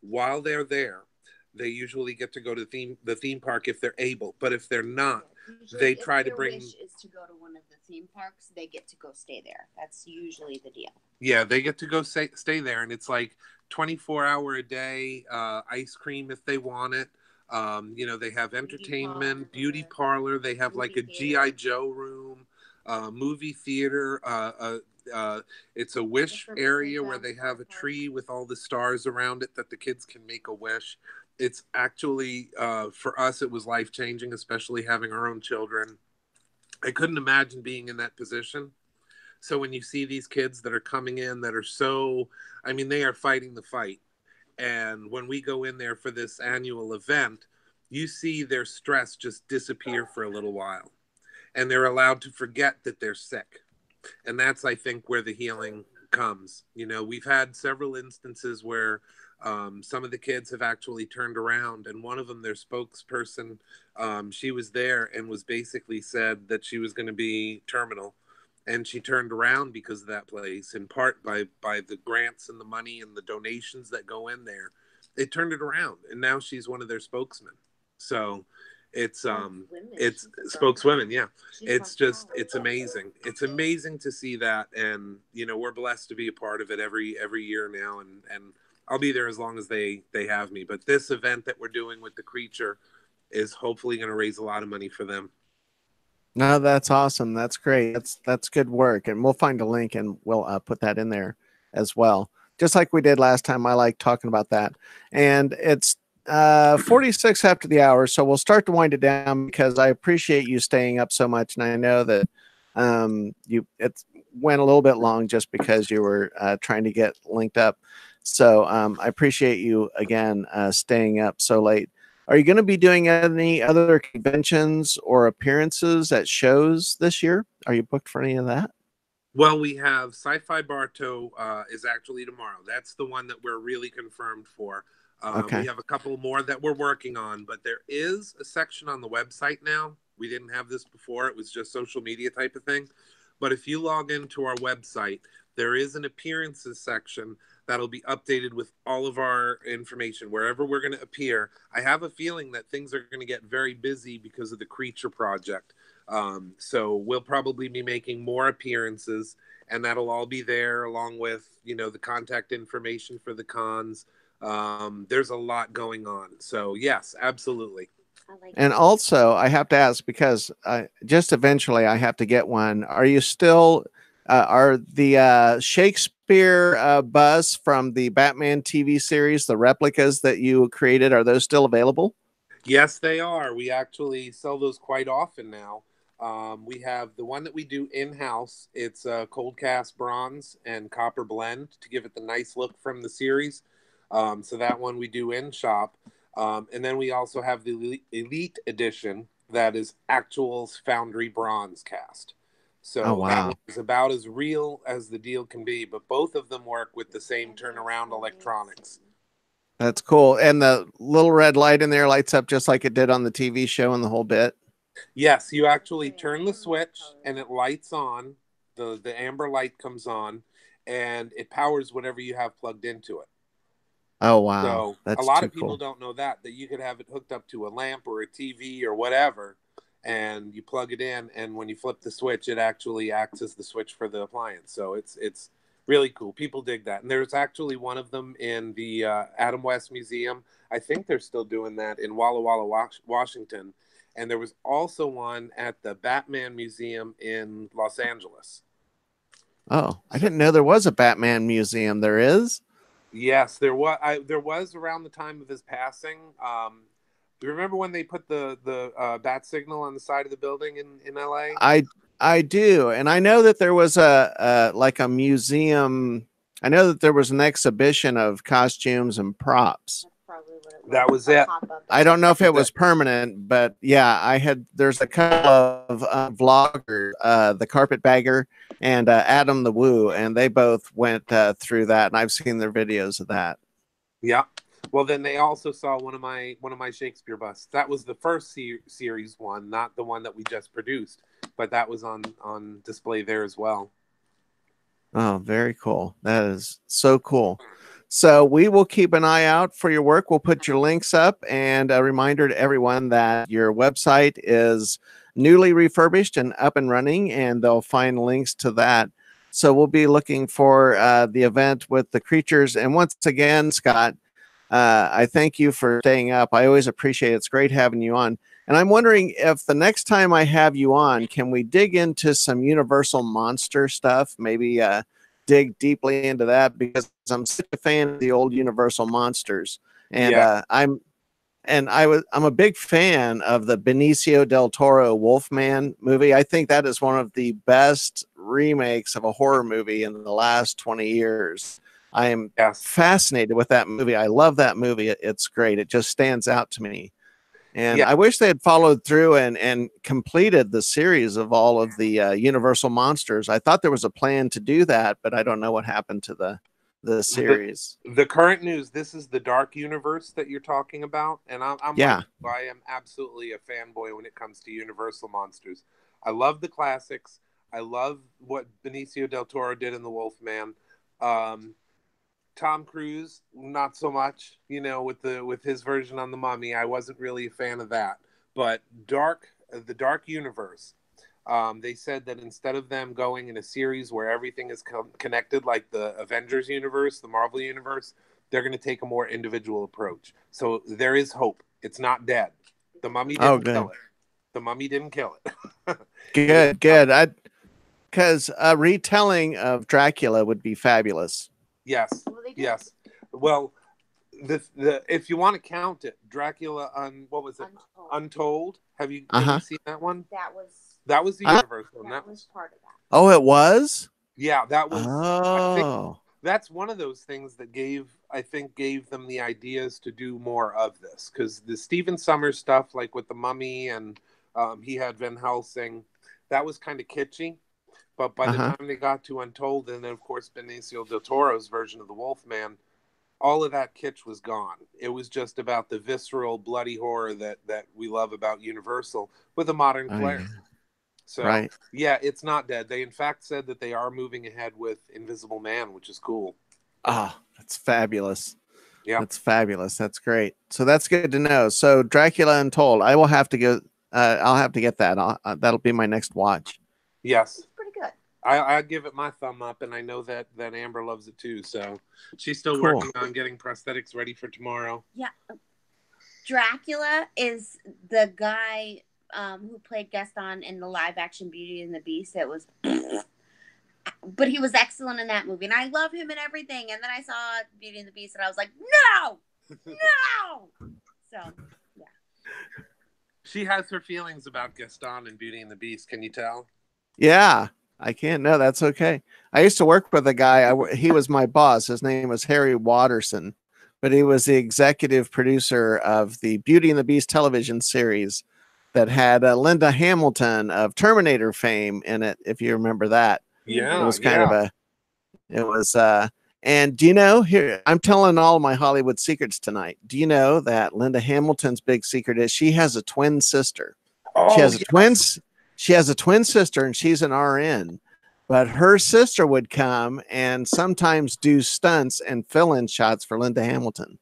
Speaker 2: while they're there, they usually get to go to the theme park if they're able. But if they're not, they try to bring.
Speaker 3: Wish is to go to one of the theme parks. They get to go stay there. That's usually the deal.
Speaker 2: Yeah, they get to go stay there, and it's like 24-hour a day ice cream if they want it. They have entertainment, beauty parlor. They have like a GI Joe room. Movie theater. It's a wish area where they have a tree with all the stars around it that the kids can make a wish. It's actually, for us, it was life-changing, especially having our own children. I couldn't imagine being in that position. So when you see these kids that are coming in that are they are fighting the fight. And when we go in there for this annual event, you see their stress just disappear for a little while. And they're allowed to forget that they're sick. And that's, I think, where the healing comes. We've had several instances where Some of the kids have actually turned around, and one of them, their spokesperson, she was there and was basically said that she was going to be terminal, and she turned around because of that place, in part by the grants and the money and the donations that go in there. It turned it around, and now she's one of their spokesmen. So it's spokeswomen, yeah. It's amazing. It's amazing to see that, and we're blessed to be a part of it every year now, and I'll be there as long as they have me. But this event that we're doing with the creature is hopefully going to raise a lot of money for them.
Speaker 1: No, that's awesome. That's great. That's good work, and we'll find a link and we'll put that in there as well, just like we did last time. I like talking about that, and it's 46 after the hour, so we'll start to wind it down because I appreciate you staying up so much, and I know that it went a little bit long just because you were trying to get linked up. So I appreciate you again staying up so late. Are you going to be doing any other conventions or appearances at shows this year? Are you booked for any of that?
Speaker 2: Well, we have Sci-Fi Bartow is actually tomorrow. That's the one that we're really confirmed for.
Speaker 1: Okay.
Speaker 2: We have a couple more that we're working on, but there is a section on the website now. We didn't have this before. It was just social media type of thing. But if you log into our website, there is an appearances section that'll be updated with all of our information, wherever we're going to appear. I have a feeling that things are going to get very busy because of the Creature Project. So we'll probably be making more appearances, and that'll all be there along with, the contact information for the cons. There's a lot going on. So yes, absolutely.
Speaker 1: And also I have to ask, because just eventually I have to get one. Are you still, are the Shakespeare bus from the Batman TV series, the replicas that you created, are those still available?
Speaker 2: Yes, they are. We actually sell those quite often now. We have the one that we do in-house. It's cold cast bronze and copper blend to give it the nice look from the series. So that one we do in shop. And then we also have the Elite Edition that is actual foundry bronze cast. So that one is about as real as the deal can be, but both of them work with the same turnaround electronics.
Speaker 1: That's cool. And the little red light in there lights up just like it did on the TV show and the whole bit?
Speaker 2: Yes, you actually turn the switch and it lights on. The amber light comes on, and it powers whatever you have plugged into it.
Speaker 1: Oh, wow.
Speaker 2: So
Speaker 1: that's
Speaker 2: a lot
Speaker 1: of
Speaker 2: people don't know that you could have it hooked up to a lamp or a TV or whatever, and you plug it in, and when you flip the switch, it actually acts as the switch for the appliance. So it's really cool. People dig that. And there's actually one of them in the Adam West Museum. I think they're still doing that in Walla Walla, Washington. And there was also one at the Batman Museum in Los Angeles.
Speaker 1: Oh, I didn't know there was a Batman museum. There is?
Speaker 2: Yes, there was. There was around the time of his passing. Do you remember when they put the bat signal on the side of the building in LA?
Speaker 1: I do, and I know that there was a like a museum. I know that there was an exhibition of costumes and props.
Speaker 2: That was it.
Speaker 1: I don't know if it was permanent, but yeah, there's a couple of vloggers, the Carpetbagger and Adam the Woo, and they both went through that, and I've seen their videos of that.
Speaker 2: Yeah. Well, then they also saw one of my Shakespeare busts. That was the first series one, not the one that we just produced, but that was on display there as well.
Speaker 1: Oh, very cool. That is so cool. So we will keep an eye out for your work. We'll put your links up, and a reminder to everyone that your website is newly refurbished and up and running, and they'll find links to that. So we'll be looking for the event with the creatures. And once again, Scott, I thank you for staying up. I always appreciate it. It's great having you on. And I'm wondering if the next time I have you on, can we dig into some Universal monster stuff? Maybe dig deeply into that, because I'm such a fan of the old Universal monsters. And I'm a big fan of the Benicio del Toro Wolfman movie. I think that is one of the best remakes of a horror movie in the last 20 years. I am fascinated with that movie. I love that movie. It's great. It just stands out to me. And I wish they had followed through and completed the series of all of the Universal monsters. I thought there was a plan to do that, but I don't know what happened to the the series.
Speaker 2: The current news, this is the dark universe that you're talking about. And I'm
Speaker 1: Yeah.
Speaker 2: I am absolutely a fanboy when it comes to Universal monsters. I love the classics. I love what Benicio del Toro did in The Wolfman. Tom Cruise, not so much, with his version on The Mummy. I wasn't really a fan of that. But the dark universe, they said that instead of them going in a series where everything is connected, like the Avengers universe, the Marvel universe, they're going to take a more individual approach. So there is hope. It's not dead. The Mummy didn't kill it. The Mummy didn't kill it.
Speaker 1: Good. Because a retelling of Dracula would be fabulous.
Speaker 2: Yes. Yes. Well, the if you want to count it, Dracula what was it? Untold. Have you seen that one? That was the Universal.
Speaker 3: That was part of that.
Speaker 1: Oh, it was?
Speaker 2: Yeah, that was.
Speaker 1: Oh.
Speaker 2: I think that's one of those things that gave them the ideas to do more of this, because the Stephen Sommers stuff, like with the Mummy and he had Van Helsing, that was kind of kitschy. But by the time they got to Untold, and then of course Benicio del Toro's version of the Wolfman, all of that kitsch was gone. It was just about the visceral, bloody horror that we love about Universal with a modern flair.
Speaker 1: Yeah.
Speaker 2: So, yeah, it's not dead. They, in fact, said that they are moving ahead with Invisible Man, which is cool.
Speaker 1: Ah, that's fabulous.
Speaker 2: Yeah.
Speaker 1: That's fabulous. That's great. So that's good to know. So Dracula Untold, I will have to go. I'll have to get that. That'll be my next watch.
Speaker 2: Yes.
Speaker 3: It's pretty good.
Speaker 2: I give it my thumb up, and I know that Amber loves it too. So she's still working on getting prosthetics ready for tomorrow.
Speaker 3: Yeah. Dracula is the guy who played Gaston in the live action Beauty and the Beast. It was, but he was excellent in that movie, and I love him and everything. And then I saw Beauty and the Beast, and I was like, no. So, yeah.
Speaker 2: She has her feelings about Gaston and Beauty and the Beast. Can you tell?
Speaker 1: Yeah, I can't. No, that's okay. I used to work with a guy. He was my boss. His name was Harry Watterson, but he was the executive producer of the Beauty and the Beast television series that had Linda Hamilton of Terminator fame in it, if you remember that.
Speaker 2: Yeah.
Speaker 1: It was kind of and do you know, here, I'm telling all my Hollywood secrets tonight. Do you know that Linda Hamilton's big secret is she has a twin sister?
Speaker 2: Oh,
Speaker 1: she has a twin sister, and she's an RN, but her sister would come and sometimes do stunts and fill-in shots for Linda Hamilton.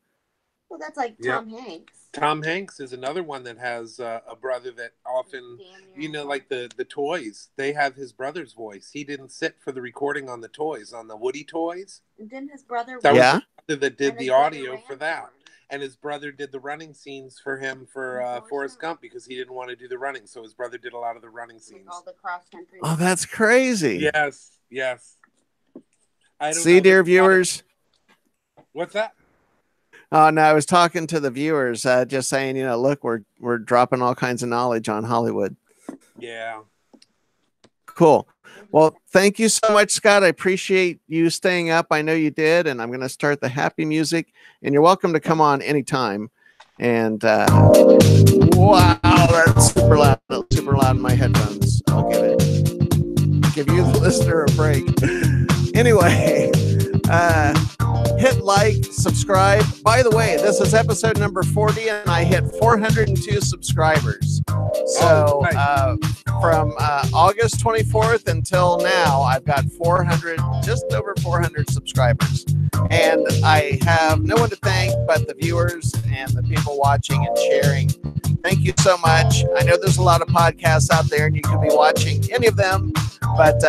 Speaker 3: Well, that's like Tom Hanks.
Speaker 2: Tom Hanks is another one that has a brother that often, like the toys, they have his brother's voice. He didn't sit for the recording on the toys, on the Woody toys.
Speaker 3: And didn't his brother?
Speaker 2: That was the brother that did the audio for that. And his brother did the running scenes for him for Forrest Gump, because he didn't want to do the running. So his brother did a lot of the running scenes.
Speaker 3: All the cross country.
Speaker 1: Oh, that's crazy.
Speaker 2: Yes.
Speaker 1: See, dear viewers.
Speaker 2: What's that?
Speaker 1: Oh, no, I was talking to the viewers, just saying, look, we're dropping all kinds of knowledge on Hollywood.
Speaker 2: Yeah.
Speaker 1: Cool. Well, thank you so much, Scott. I appreciate you staying up. I know you did, and I'm going to start the happy music, and you're welcome to come on anytime. And wow, that's super loud. That's super loud in my headphones. I'll give you the listener a break. Anyway, hit like, subscribe. By the way, this is episode number 40, and I hit 402 subscribers. So from August 24th until now, I've got just over 400 subscribers. And I have no one to thank but the viewers and the people watching and sharing. Thank you so much. I know there's a lot of podcasts out there, and you could be watching any of them, but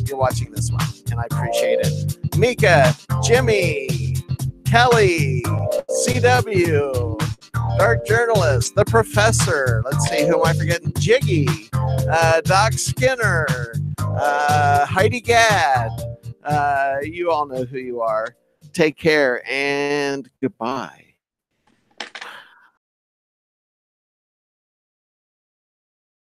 Speaker 1: you're watching this one, and I appreciate it. Mika, Jimmy, Kelly, CW, Dark Journalist, The Professor. Let's see, who am I forgetting? Jiggy, Doc Skinner, Heidi Gadd. You all know who you are. Take care and goodbye.